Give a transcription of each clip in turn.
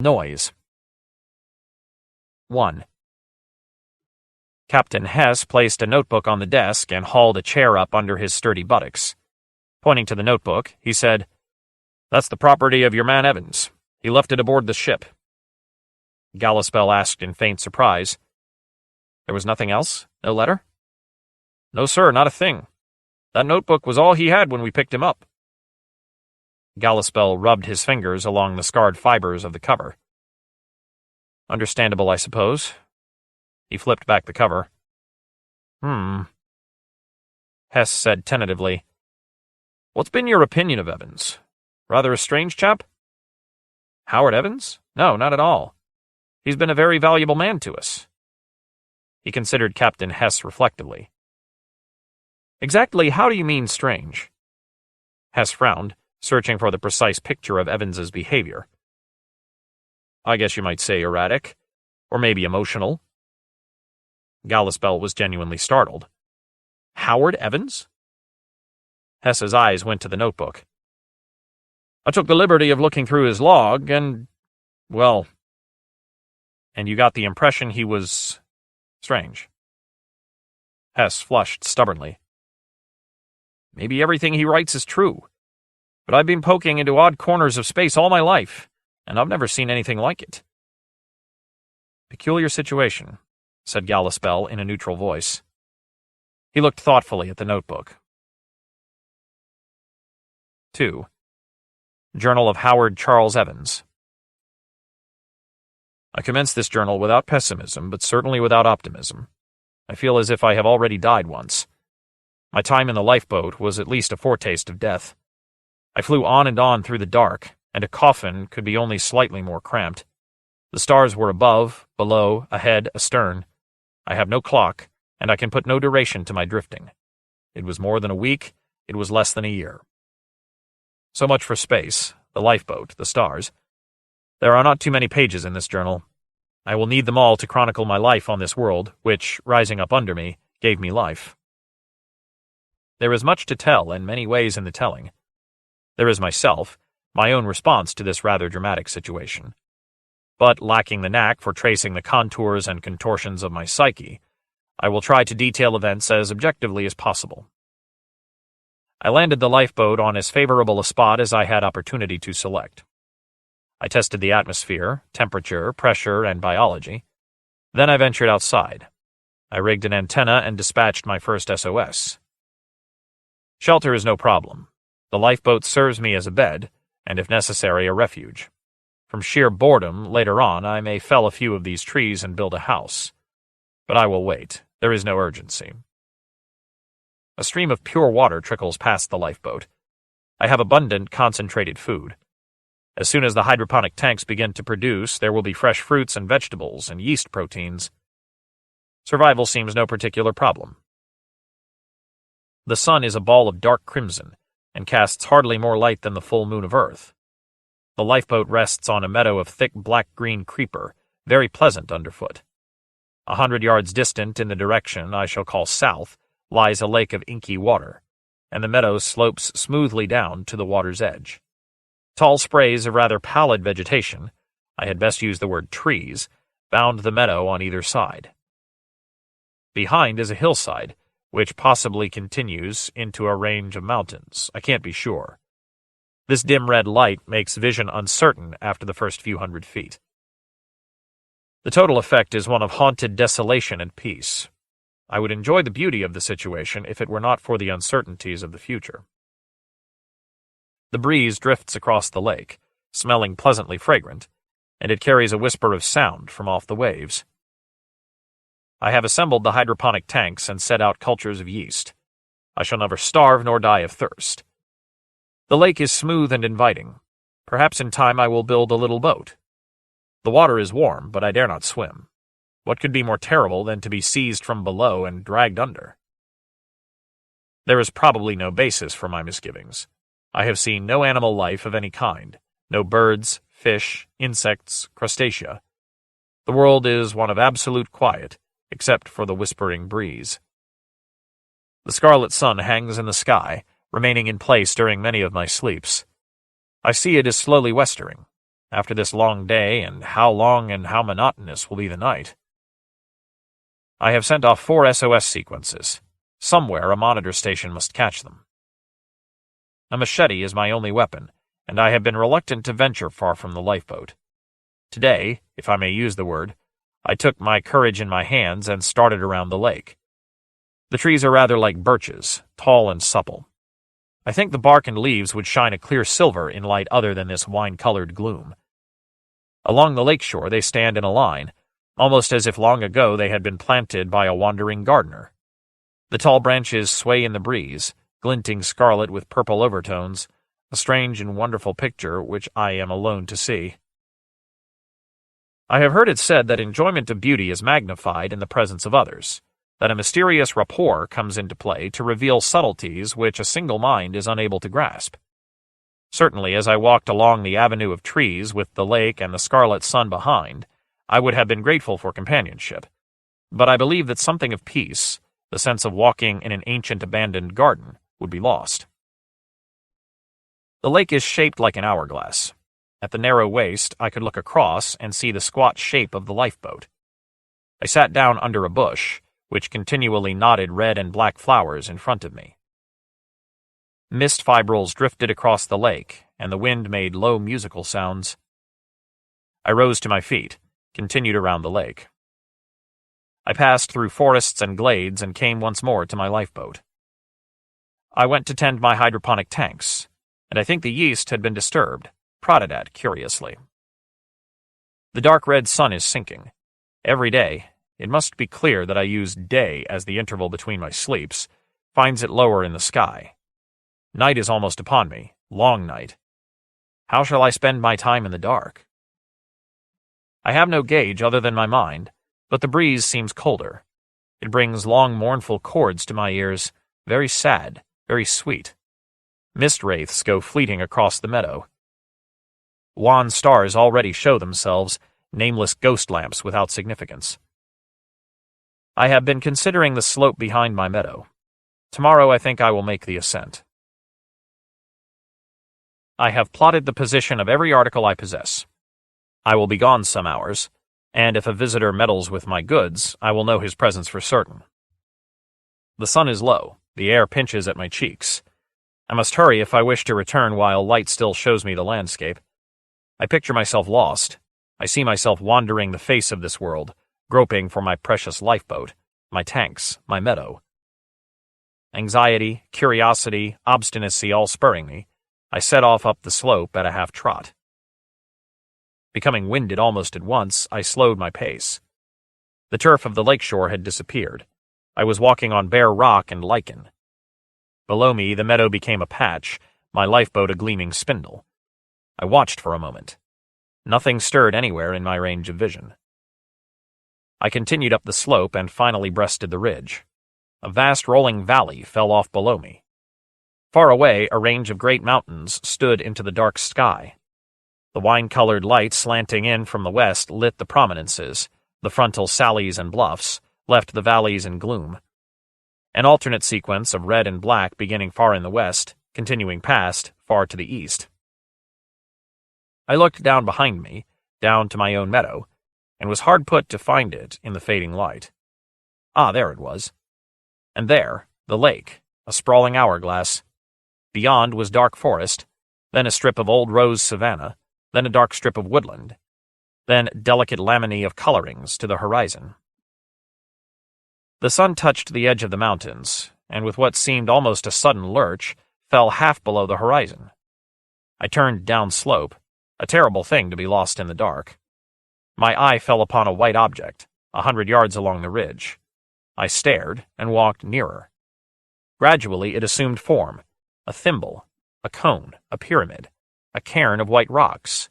Noise. 1. Captain Hess placed a notebook on the desk and hauled a chair up under his sturdy buttocks. Pointing to the notebook, he said, "That's the property of your man Evans. He left it aboard the ship." Gallispell asked in faint surprise, "There was nothing else? No letter?" "No, sir, not a thing. That notebook was all he had when we picked him up." Gallispell rubbed his fingers along the scarred fibers of the cover. "Understandable, I suppose." He flipped back the cover. Hess said tentatively, "What's been your opinion of Evans? Rather a strange chap?" "Howard Evans? No, not at all. He's been a very valuable man to us." He considered Captain Hess reflectively. "Exactly how do you mean strange?" Hess frowned, searching for the precise picture of Evans's behavior. "I guess you might say erratic, or maybe emotional." Gallispell was genuinely startled. "Howard Evans?" Hess's eyes went to the notebook. "I took the liberty of looking through his log, and, well..." "And you got the impression he was... strange?" Hess flushed stubbornly. "Maybe everything he writes is true, but I've been poking into odd corners of space all my life, and I've never seen anything like it." "Peculiar situation," said Gallispell in a neutral voice. He looked thoughtfully at the notebook. 2. Journal of Howard Charles Evans. I commenced this journal without pessimism, but certainly without optimism. I feel as if I have already died once. My time in the lifeboat was at least a foretaste of death. I flew on and on through the dark, and a coffin could be only slightly more cramped. The stars were above, below, ahead, astern. I have no clock, and I can put no duration to my drifting. It was more than a week, it was less than a year. So much for space, the lifeboat, the stars. There are not too many pages in this journal. I will need them all to chronicle my life on this world, which, rising up under me, gave me life. There is much to tell, and many ways in the telling. There is myself, my own response to this rather dramatic situation. But lacking the knack for tracing the contours and contortions of my psyche, I will try to detail events as objectively as possible. I landed the lifeboat on as favorable a spot as I had opportunity to select. I tested the atmosphere, temperature, pressure, and biology. Then I ventured outside. I rigged an antenna and dispatched my first SOS. Shelter is no problem. The lifeboat serves me as a bed, and if necessary, a refuge. From sheer boredom, later on, I may fell a few of these trees and build a house. But I will wait. There is no urgency. A stream of pure water trickles past the lifeboat. I have abundant, concentrated food. As soon as the hydroponic tanks begin to produce, there will be fresh fruits and vegetables and yeast proteins. Survival seems no particular problem. The sun is a ball of dark crimson, and casts hardly more light than the full moon of Earth. The lifeboat rests on a meadow of thick black-green creeper, very pleasant underfoot. 100 yards distant in the direction I shall call south lies a lake of inky water, and the meadow slopes smoothly down to the water's edge. Tall sprays of rather pallid vegetation, I had best use the word trees, bound the meadow on either side. Behind is a hillside, which possibly continues into a range of mountains. I can't be sure. This dim red light makes vision uncertain after the first few hundred feet. The total effect is one of haunted desolation and peace. I would enjoy the beauty of the situation if it were not for the uncertainties of the future. The breeze drifts across the lake, smelling pleasantly fragrant, and it carries a whisper of sound from off the waves. I have assembled the hydroponic tanks and set out cultures of yeast. I shall never starve nor die of thirst. The lake is smooth and inviting. Perhaps in time I will build a little boat. The water is warm, but I dare not swim. What could be more terrible than to be seized from below and dragged under? There is probably no basis for my misgivings. I have seen no animal life of any kind, no birds, fish, insects, crustacea. The world is one of absolute quiet, except for the whispering breeze. The scarlet sun hangs in the sky, remaining in place during many of my sleeps. I see it is slowly westering. after this long day, and how long and how monotonous will be the night. I have sent off 4 SOS sequences. Somewhere a monitor station must catch them. A machete is my only weapon, and I have been reluctant to venture far from the lifeboat. Today, if I may use the word, I took my courage in my hands and started around the lake. The trees are rather like birches, tall and supple. I think the bark and leaves would shine a clear silver in light other than this wine-colored gloom. Along the lakeshore they stand in a line, almost as if long ago they had been planted by a wandering gardener. The tall branches sway in the breeze, glinting scarlet with purple overtones, a strange and wonderful picture which I am alone to see. I have heard it said that enjoyment of beauty is magnified in the presence of others, that a mysterious rapport comes into play to reveal subtleties which a single mind is unable to grasp. Certainly, as I walked along the avenue of trees with the lake and the scarlet sun behind, I would have been grateful for companionship. But I believe that something of peace, the sense of walking in an ancient abandoned garden, would be lost. The lake is shaped like an hourglass. At the narrow waist, I could look across and see the squat shape of the lifeboat. I sat down under a bush, which continually nodded red and black flowers in front of me. Mist fibrils drifted across the lake, and the wind made low musical sounds. I rose to my feet, continued around the lake. I passed through forests and glades and came once more to my lifeboat. I went to tend my hydroponic tanks, and I think the yeast had been disturbed, prodded at curiously. The dark red sun is sinking. Every day, it must be clear that I use day as the interval between my sleeps, finds it lower in the sky. Night is almost upon me, long night. How shall I spend my time in the dark? I have no gauge other than my mind, but the breeze seems colder. It brings long mournful chords to my ears, very sad, very sweet. Mist wraiths go fleeting across the meadow. Wan stars already show themselves, nameless ghost lamps without significance. I have been considering the slope behind my meadow. Tomorrow I think I will make the ascent. I have plotted the position of every article I possess. I will be gone some hours, and if a visitor meddles with my goods, I will know his presence for certain. The sun is low, the air pinches at my cheeks. I must hurry if I wish to return while light still shows me the landscape. I picture myself lost. I see myself wandering the face of this world, groping for my precious lifeboat, my tanks, my meadow. Anxiety, curiosity, obstinacy all spurring me, I set off up the slope at a half-trot. Becoming winded almost at once, I slowed my pace. The turf of the lakeshore had disappeared. I was walking on bare rock and lichen. Below me, the meadow became a patch, my lifeboat a gleaming spindle. I watched for a moment. Nothing stirred anywhere in my range of vision. I continued up the slope and finally breasted the ridge. A vast rolling valley fell off below me. Far away, a range of great mountains stood into the dark sky. The wine-colored light slanting in from the west lit the prominences, the frontal sallies and bluffs, left the valleys in gloom. An alternate sequence of red and black beginning far in the west, continuing past, far to the east. I looked down behind me, down to my own meadow, and was hard put to find it in the fading light. Ah, there it was. And there, the lake, a sprawling hourglass. Beyond was dark forest, then a strip of old rose savanna, then a dark strip of woodland, then delicate laminae of colorings to the horizon. The sun touched the edge of the mountains, and with what seemed almost a sudden lurch, fell half below the horizon. I turned down slope, a terrible thing to be lost in the dark. My eye fell upon a white object, 100 yards along the ridge. I stared and walked nearer. Gradually it assumed form, a thimble, a cone, a pyramid, a cairn of white rocks.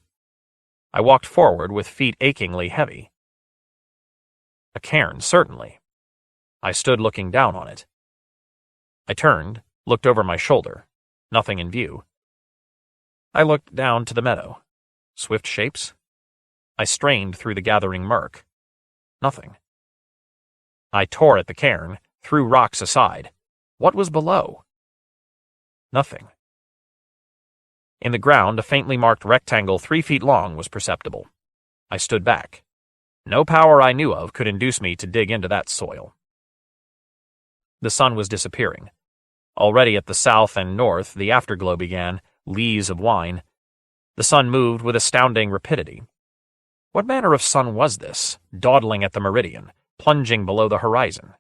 I walked forward with feet achingly heavy. A cairn, certainly. I stood looking down on it. I turned, looked over my shoulder. Nothing in view. I looked down to the meadow. Swift shapes? I strained through the gathering murk. Nothing. I tore at the cairn, threw rocks aside. What was below? Nothing. In the ground, a faintly marked rectangle 3 feet long was perceptible. I stood back. No power I knew of could induce me to dig into that soil. The sun was disappearing. Already at the south and north, the afterglow began, lees of wine. The sun moved with astounding rapidity. What manner of sun was this, dawdling at the meridian, plunging below the horizon?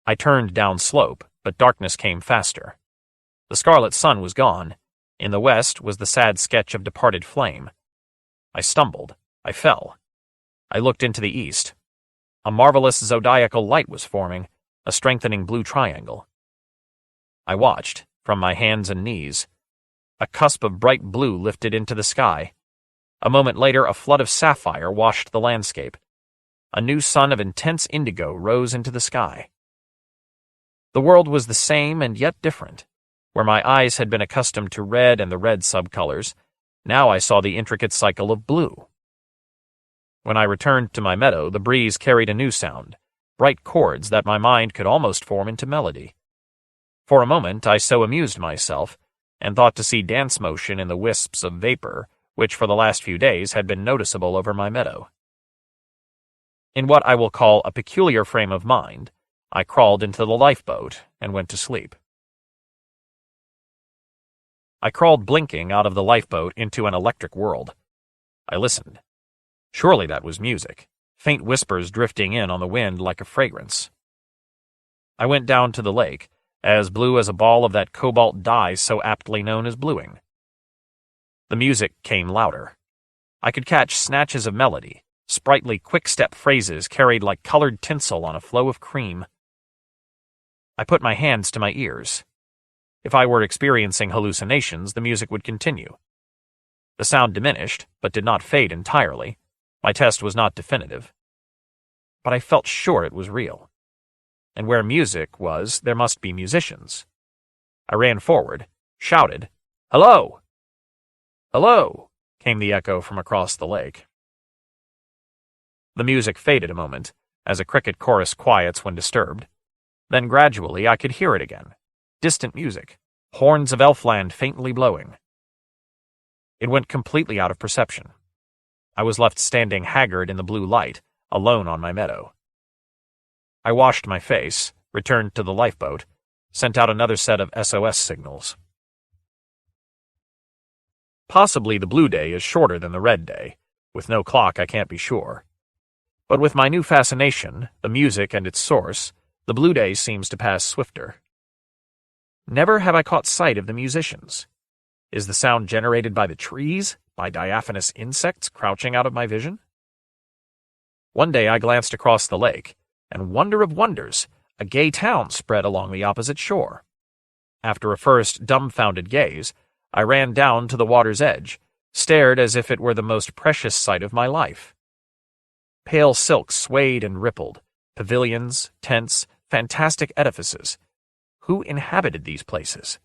I turned down slope, but darkness came faster. The scarlet sun was gone. In the west was the sad sketch of departed flame. I stumbled. I fell. I looked into the east. A marvelous zodiacal light was forming, a strengthening blue triangle. I watched, from my hands and knees. A cusp of bright blue lifted into the sky. A moment later, a flood of sapphire washed the landscape. A new sun of intense indigo rose into the sky. The world was the same and yet different. Where my eyes had been accustomed to red and the red subcolors, now I saw the intricate cycle of blue. When I returned to my meadow, the breeze carried a new sound, bright chords that my mind could almost form into melody. For a moment I so amused myself, and thought to see dance motion in the wisps of vapor which for the last few days had been noticeable over my meadow. In what I will call a peculiar frame of mind, I crawled into the lifeboat and went to sleep. I crawled blinking out of the lifeboat into an electric world. I listened. Surely that was music, faint whispers drifting in on the wind like a fragrance. I went down to the lake, as blue as a ball of that cobalt dye so aptly known as bluing. The music came louder. I could catch snatches of melody, sprightly quick-step phrases carried like colored tinsel on a flow of cream. I put my hands to my ears. If I were experiencing hallucinations, the music would continue. The sound diminished, but did not fade entirely. My test was not definitive. But I felt sure it was real. And where music was, there must be musicians. I ran forward, shouted, "Hello!" "Hello!" came the echo from across the lake. The music faded a moment, as a cricket chorus quiets when disturbed. Then gradually I could hear it again. Distant music, horns of elfland faintly blowing. It went completely out of perception. I was left standing haggard in the blue light, alone on my meadow. I washed my face, returned to the lifeboat, sent out another set of SOS signals. Possibly the blue day is shorter than the red day. With no clock, I can't be sure. But with my new fascination, the music and its source, the blue day seems to pass swifter. Never have I caught sight of the musicians. Is the sound generated by the trees, by diaphanous insects crouching out of my vision? One day I glanced across the lake, and wonder of wonders, a gay town spread along the opposite shore. After a first dumbfounded gaze, I ran down to the water's edge, stared as if it were the most precious sight of my life. Pale silk swayed and rippled, pavilions, tents, fantastic edifices. Who inhabited these places?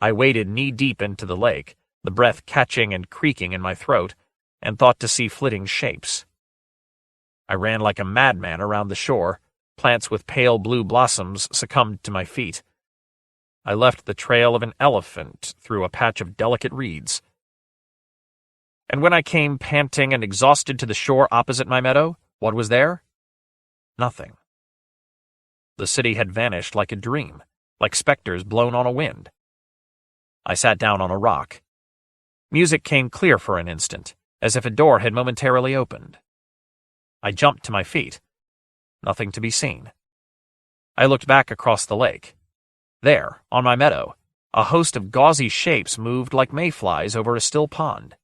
I waded knee-deep into the lake, the breath catching and creaking in my throat, and thought to see flitting shapes. I ran like a madman around the shore. Plants with pale blue blossoms succumbed to my feet. I left the trail of an elephant through a patch of delicate reeds. And when I came panting and exhausted to the shore opposite my meadow, what was there? Nothing. The city had vanished like a dream, like specters blown on a wind. I sat down on a rock. Music came clear for an instant, as if a door had momentarily opened. I jumped to my feet. Nothing to be seen. I looked back across the lake. There, on my meadow, a host of gauzy shapes moved like mayflies over a still pond.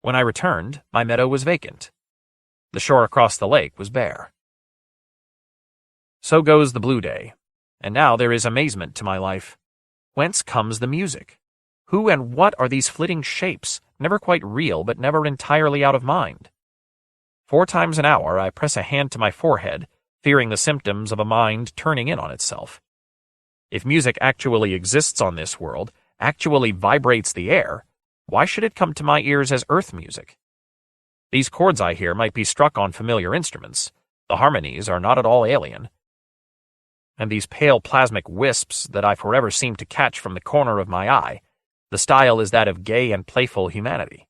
When I returned, my meadow was vacant. The shore across the lake was bare. So goes the blue day, and now there is amazement to my life. Whence comes the music? Who and what are these flitting shapes, never quite real but never entirely out of mind? 4 times an hour I press a hand to my forehead, fearing the symptoms of a mind turning in on itself. If music actually exists on this world, actually vibrates the air, why should it come to my ears as earth music? These chords I hear might be struck on familiar instruments. The harmonies are not at all alien. And these pale plasmic wisps that I forever seem to catch from the corner of my eye, The style is that of gay and playful humanity.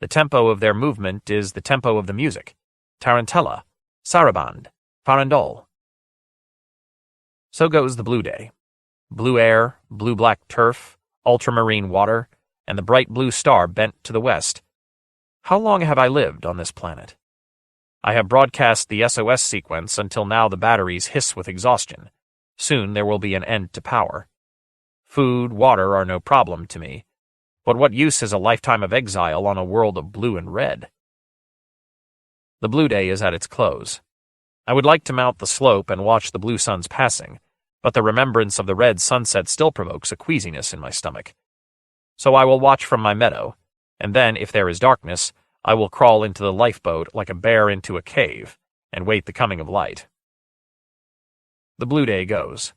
The tempo of their movement is the tempo of the music. Tarantella, saraband, farandole. So goes the blue day. Blue air, blue-black turf, ultramarine water, and the bright blue star bent to the west. How long have I lived on this planet? I have broadcast the SOS sequence until now the batteries hiss with exhaustion. Soon there will be an end to power. Food, water are no problem to me. But what use is a lifetime of exile on a world of blue and red? The blue day is at its close. I would like to mount the slope and watch the blue sun's passing, but the remembrance of the red sunset still provokes a queasiness in my stomach. So I will watch from my meadow, and then, if there is darkness, I will crawl into the lifeboat like a bear into a cave, and wait the coming of light. The blue day goes.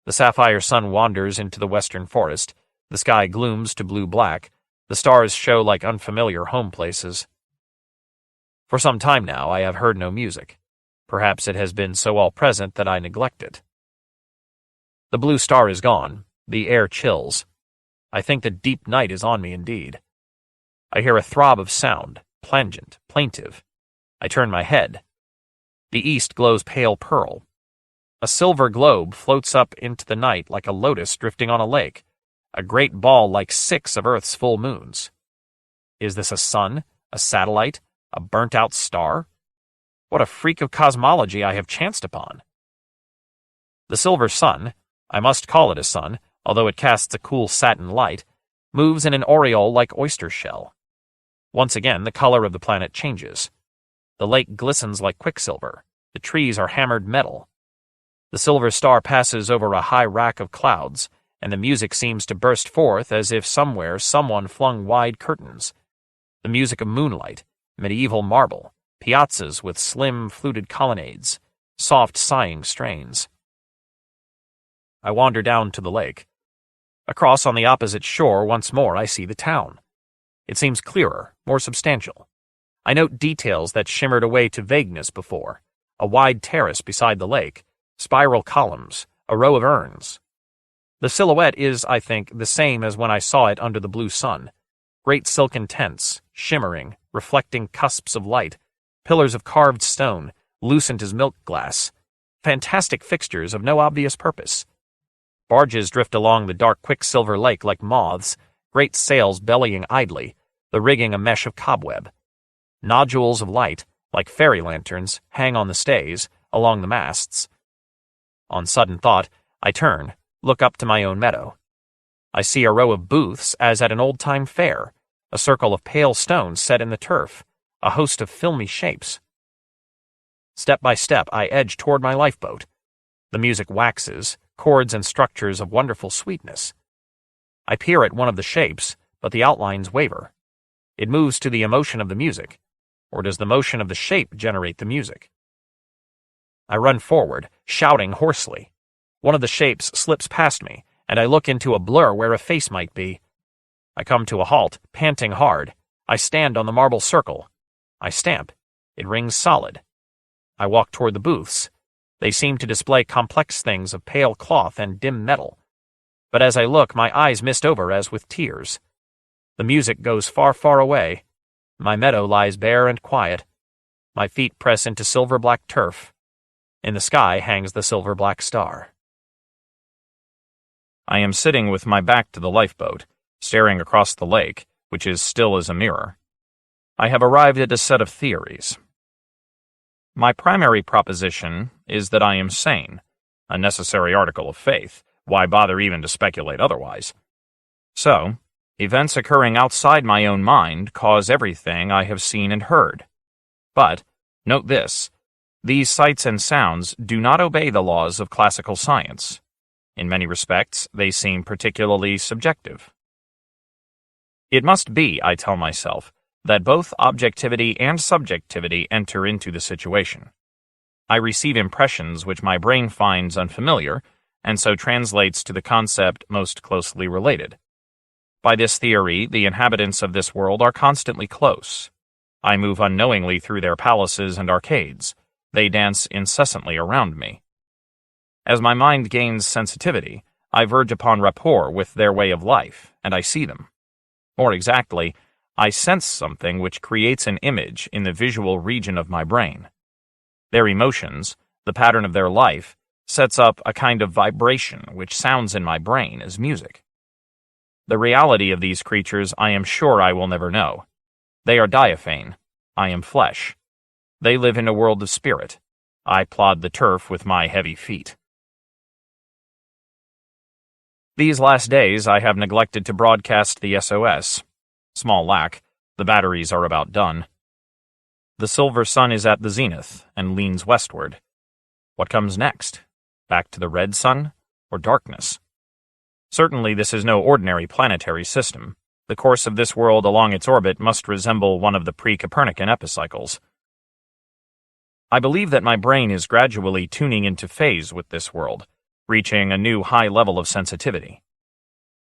The sapphire sun wanders into the western forest, the sky glooms to blue-black, the stars show like unfamiliar home places. For some time now I have heard no music. Perhaps it has been so all-present that I neglect it. The blue star is gone, the air chills. I think that deep night is on me indeed. I hear a throb of sound, plangent, plaintive. I turn my head. The east glows pale pearl. A silver globe floats up into the night like a lotus drifting on a lake, a great ball like 6 of Earth's full moons. Is this a sun, a satellite, a burnt-out star? What a freak of cosmology I have chanced upon. The silver sun, I must call it a sun, although it casts a cool satin light, moves in an aureole like oyster shell. Once again, the color of the planet changes. The lake glistens like quicksilver. The trees are hammered metal. The silver star passes over a high rack of clouds, and the music seems to burst forth as if somewhere someone flung wide curtains. The music of moonlight, medieval marble, piazzas with slim fluted colonnades, soft sighing strains. I wander down to the lake. Across on the opposite shore once more I see the town. It seems clearer, more substantial. I note details that shimmered away to vagueness before. A wide terrace beside the lake, spiral columns, a row of urns. The silhouette is, I think, the same as when I saw it under the blue sun. Great silken tents, shimmering, reflecting cusps of light, pillars of carved stone, lucent as milk glass, fantastic fixtures of no obvious purpose. Barges drift along the dark quicksilver lake like moths, great sails bellying idly, the rigging a mesh of cobweb. Nodules of light, like fairy lanterns, hang on the stays, along the masts. On sudden thought, I turn, look up to my own meadow. I see a row of booths as at an old-time fair, a circle of pale stones set in the turf, a host of filmy shapes. Step by step, I edge toward my lifeboat. The music waxes, chords and structures of wonderful sweetness. I peer at one of the shapes, but the outlines waver. It moves to the emotion of the music, or does the motion of the shape generate the music? I run forward, shouting hoarsely. One of the shapes slips past me, and I look into a blur where a face might be. I come to a halt, panting hard. I stand on the marble circle. I stamp. It rings solid. I walk toward the booths. They seem to display complex things of pale cloth and dim metal. But as I look, my eyes mist over as with tears. The music goes far, far away. My meadow lies bare and quiet. My feet press into silver-black turf. In the sky hangs the silver-black star. I am sitting with my back to the lifeboat, staring across the lake, which is still as a mirror. I have arrived at a set of theories. My primary proposition is that I am sane, a necessary article of faith. Why bother even to speculate otherwise? So, events occurring outside my own mind cause everything I have seen and heard. But, note this, these sights and sounds do not obey the laws of classical science. In many respects, they seem particularly subjective. It must be, I tell myself, that both objectivity and subjectivity enter into the situation. I receive impressions which my brain finds unfamiliar, and so translates to the concept most closely related. By this theory, the inhabitants of this world are constantly close. I move unknowingly through their palaces and arcades. They dance incessantly around me. As my mind gains sensitivity, I verge upon rapport with their way of life, and I see them. More exactly, I sense something which creates an image in the visual region of my brain. Their emotions, the pattern of their life, sets up a kind of vibration which sounds in my brain as music. The reality of these creatures I am sure I will never know. They are diaphane. I am flesh. They live in a world of spirit. I plod the turf with my heavy feet. These last days I have neglected to broadcast the SOS. Small lack, the batteries are about done. The silver sun is at the zenith and leans westward. What comes next? Back to the red sun, or darkness? Certainly this is no ordinary planetary system. The course of this world along its orbit must resemble one of the pre-Copernican epicycles. I believe that my brain is gradually tuning into phase with this world, reaching a new high level of sensitivity.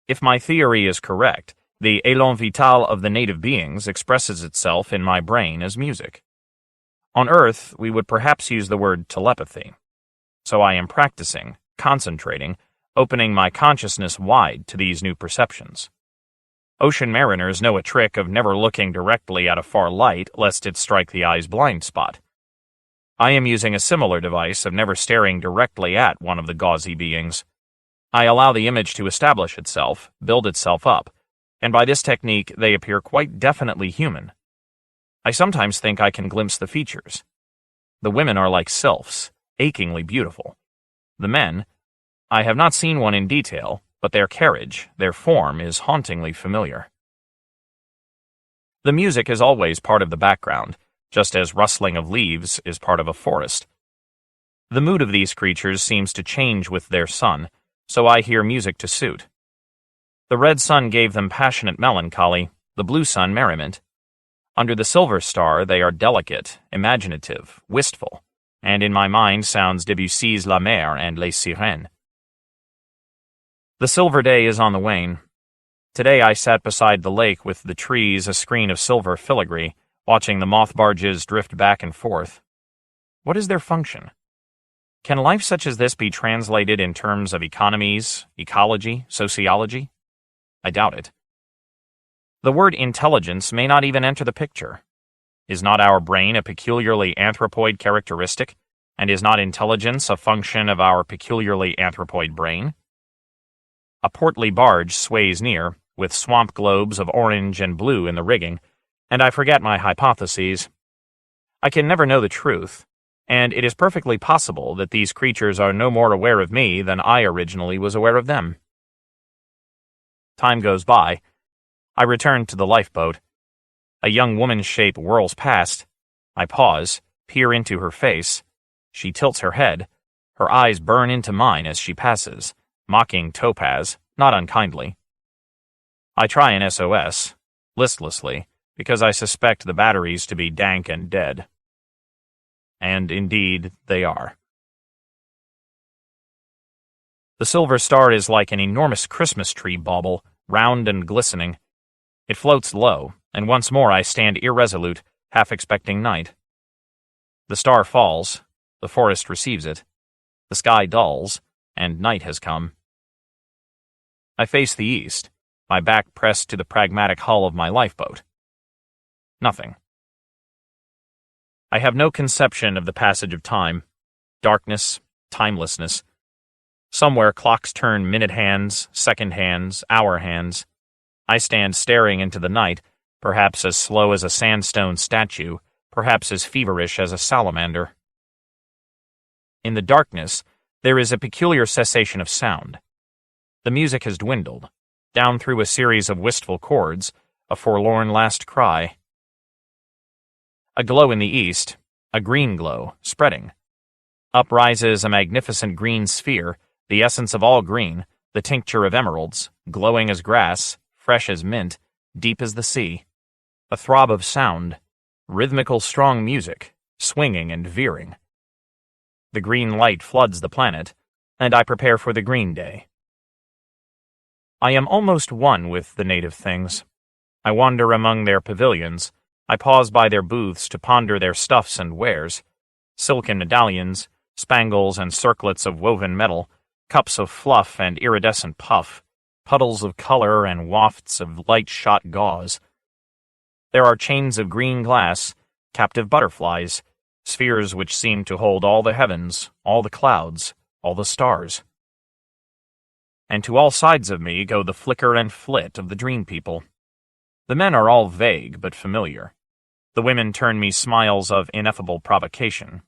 If my theory is correct, the élan vital of the native beings expresses itself in my brain as music. On Earth, we would perhaps use the word telepathy. So I am practicing, concentrating, opening my consciousness wide to these new perceptions. Ocean mariners know a trick of never looking directly at a far light lest it strike the eye's blind spot. I am using a similar device of never staring directly at one of the gauzy beings. I allow the image to establish itself, build itself up, and by this technique they appear quite definitely human. I sometimes think I can glimpse the features. The women are like sylphs, achingly beautiful. The men, I have not seen one in detail, but their carriage, their form is hauntingly familiar. The music is always part of the background, just as rustling of leaves is part of a forest. The mood of these creatures seems to change with their sun, so I hear music to suit. The red sun gave them passionate melancholy, the blue sun merriment. Under the silver star they are delicate, imaginative, wistful, and in my mind sounds Debussy's La Mer and Les Sirènes. The silver day is on the wane. Today I sat beside the lake with the trees a screen of silver filigree, watching the moth barges drift back and forth. What is their function? Can life such as this be translated in terms of economies, ecology, sociology? I doubt it. The word intelligence may not even enter the picture. Is not our brain a peculiarly anthropoid characteristic, and is not intelligence a function of our peculiarly anthropoid brain? A portly barge sways near, with swamp globes of orange and blue in the rigging, and I forget my hypotheses. I can never know the truth, and it is perfectly possible that these creatures are no more aware of me than I originally was aware of them. Time goes by. I return to the lifeboat. A young woman's shape whirls past. I pause, peer into her face. She tilts her head. Her eyes burn into mine as she passes, mocking topaz, not unkindly. I try an SOS, listlessly, because I suspect the batteries to be dank and dead. And indeed, they are. The silver star is like an enormous Christmas tree bauble, round and glistening. It floats low, and once more I stand irresolute, half expecting night. The star falls, the forest receives it, the sky dulls, and night has come. I face the east, my back pressed to the pragmatic hull of my lifeboat. Nothing. I have no conception of the passage of time, darkness, timelessness. Somewhere clocks turn minute hands, second hands, hour hands. I stand staring into the night, perhaps as slow as a sandstone statue, perhaps as feverish as a salamander. In the darkness, there is a peculiar cessation of sound. The music has dwindled, down through a series of wistful chords, a forlorn last cry. A glow in the east, a green glow, spreading. Up rises a magnificent green sphere, the essence of all green, the tincture of emeralds, glowing as grass, fresh as mint, deep as the sea. A throb of sound, rhythmical strong music, swinging and veering. The green light floods the planet, and I prepare for the green day. I am almost one with the native things. I wander among their pavilions. I pause by their booths to ponder their stuffs and wares, silken medallions, spangles and circlets of woven metal, cups of fluff and iridescent puff, puddles of color and wafts of light-shot gauze. There are chains of green glass, captive butterflies, spheres which seem to hold all the heavens, all the clouds, all the stars. And to all sides of me go the flicker and flit of the dream people. The men are all vague but familiar. The women turn me smiles of ineffable provocation.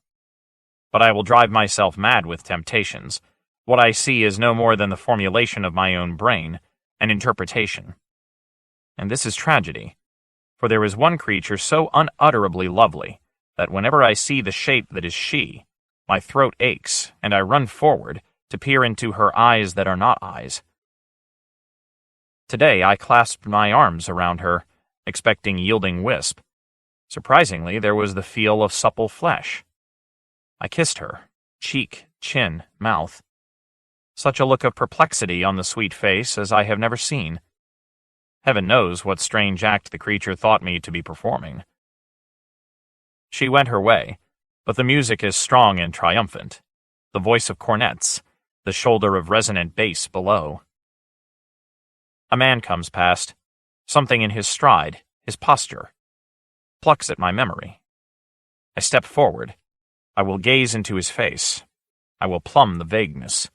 But I will drive myself mad with temptations. What I see is no more than the formulation of my own brain, an interpretation. And this is tragedy, for there is one creature so unutterably lovely that whenever I see the shape that is she, my throat aches, and I run forward to peer into her eyes that are not eyes. Today I clasped my arms around her, expecting yielding wisp. Surprisingly, there was the feel of supple flesh. I kissed her, cheek, chin, mouth. Such a look of perplexity on the sweet face as I have never seen. Heaven knows what strange act the creature thought me to be performing. She went her way, but the music is strong and triumphant. The voice of cornets, the shoulder of resonant bass below. A man comes past, something in his stride, his posture, plucks at my memory. I step forward. I will gaze into his face. I will plumb the vagueness.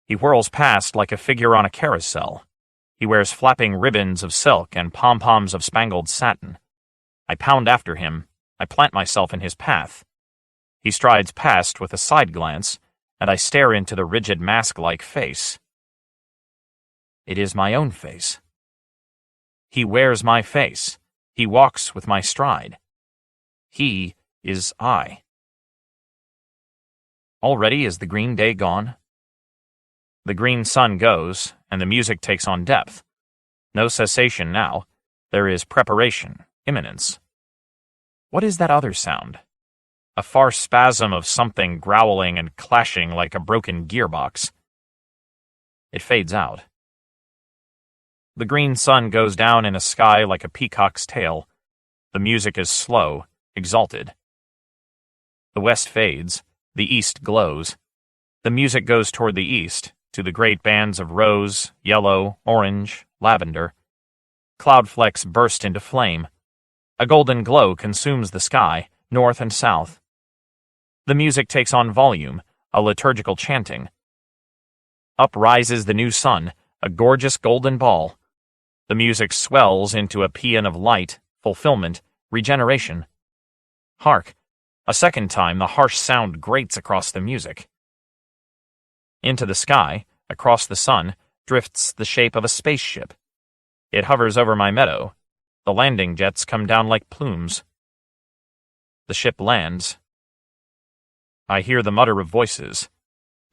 He whirls past like a figure on a carousel. He wears flapping ribbons of silk and pom-poms of spangled satin. I pound after him. I plant myself in his path. He strides past with a side glance, and I stare into the rigid mask-like face. It is my own face. He wears my face. He walks with my stride. He is I. Already is the green day gone? The green sun goes, and the music takes on depth. No cessation now. There is preparation, imminence. What is that other sound? A far spasm of something growling and clashing like a broken gearbox. It fades out. The green sun goes down in a sky like a peacock's tail. The music is slow, exalted. The west fades, the east glows. The music goes toward the east, to the great bands of rose, yellow, orange, lavender. Cloud flecks burst into flame. A golden glow consumes the sky, north and south. The music takes on volume, a liturgical chanting. Up rises the new sun, a gorgeous golden ball. The music swells into a paean of light, fulfillment, regeneration. Hark! A second time the harsh sound grates across the music. Into the sky, across the sun, drifts the shape of a spaceship. It hovers over my meadow. The landing jets come down like plumes. The ship lands. I hear the mutter of voices,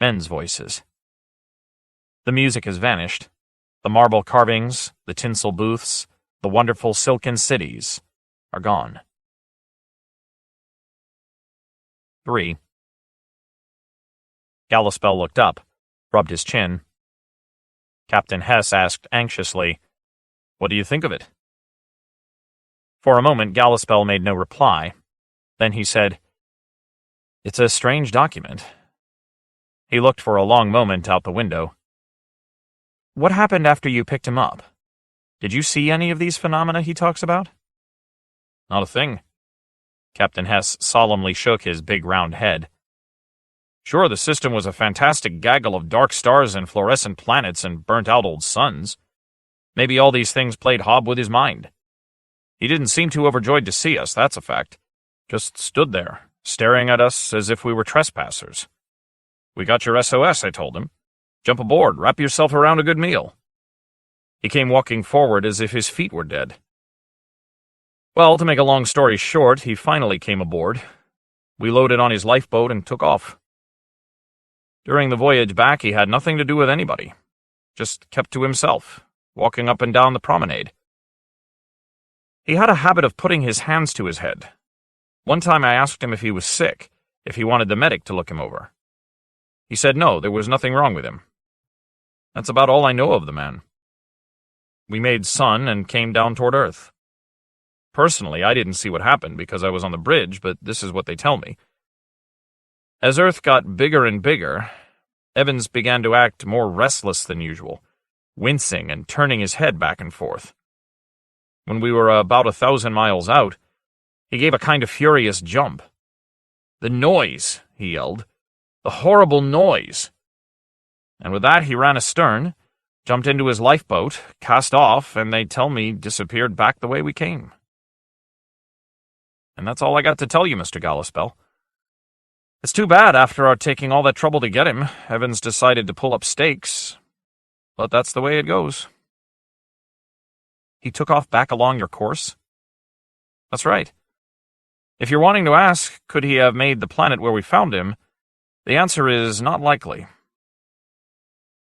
men's voices. The music has vanished. The marble carvings, the tinsel booths, the wonderful silken cities are gone. 3. Gallispell looked up, rubbed his chin. Captain Hess asked anxiously, "What do you think of it?" For a moment Gallispell made no reply. Then he said, "It's a strange document." He looked for a long moment out the window. "What happened after you picked him up? Did you see any of these phenomena he talks about?" "Not a thing." Captain Hess solemnly shook his big round head. "Sure, the system was a fantastic gaggle of dark stars and fluorescent planets and burnt-out old suns. Maybe all these things played hob with his mind. He didn't seem too overjoyed to see us, that's a fact. Just stood there, staring at us as if we were trespassers. 'We got your SOS,' I told him. 'Jump aboard, wrap yourself around a good meal.' He came walking forward as if his feet were dead. Well, to make a long story short, he finally came aboard. We loaded on his lifeboat and took off. During the voyage back, he had nothing to do with anybody. Just kept to himself, walking up and down the promenade. He had a habit of putting his hands to his head. One time I asked him if he was sick, if he wanted the medic to look him over. He said no, there was nothing wrong with him. That's about all I know of the man. We made sun and came down toward Earth. Personally, I didn't see what happened because I was on the bridge, but this is what they tell me. As Earth got bigger and bigger, Evans began to act more restless than usual, wincing and turning his head back and forth. When we were about 1,000 miles out, he gave a kind of furious jump. "The noise," he yelled. "The horrible noise." And with that he ran astern, jumped into his lifeboat, cast off, and they tell me disappeared back the way we came. And that's all I got to tell you, Mr. Gallispell. It's too bad after our taking all that trouble to get him, Evans decided to pull up stakes. But that's the way it goes. He took off back along your course? That's right. If you're wanting to ask, could he have made the planet where we found him, the answer is not likely.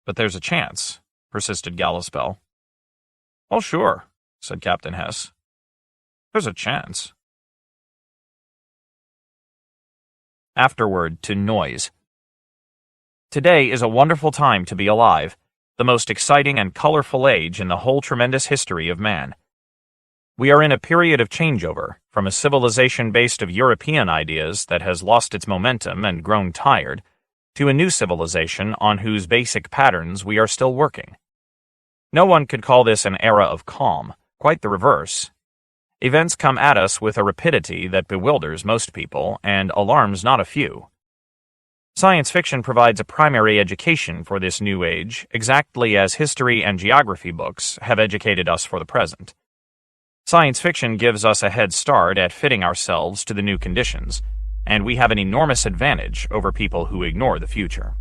But there's a chance, persisted Gallispell. Oh, sure, said Captain Hess. There's a chance. Afterword to Noise. Today is a wonderful time to be alive, the most exciting and colorful age in the whole tremendous history of man. We are in a period of changeover, from a civilization based of European ideas that has lost its momentum and grown tired, to a new civilization on whose basic patterns we are still working. No one could call this an era of calm, quite the reverse. Events come at us with a rapidity that bewilders most people and alarms not a few. Science fiction provides a primary education for this new age, exactly as history and geography books have educated us for the present. Science fiction gives us a head start at fitting ourselves to the new conditions, and we have an enormous advantage over people who ignore the future.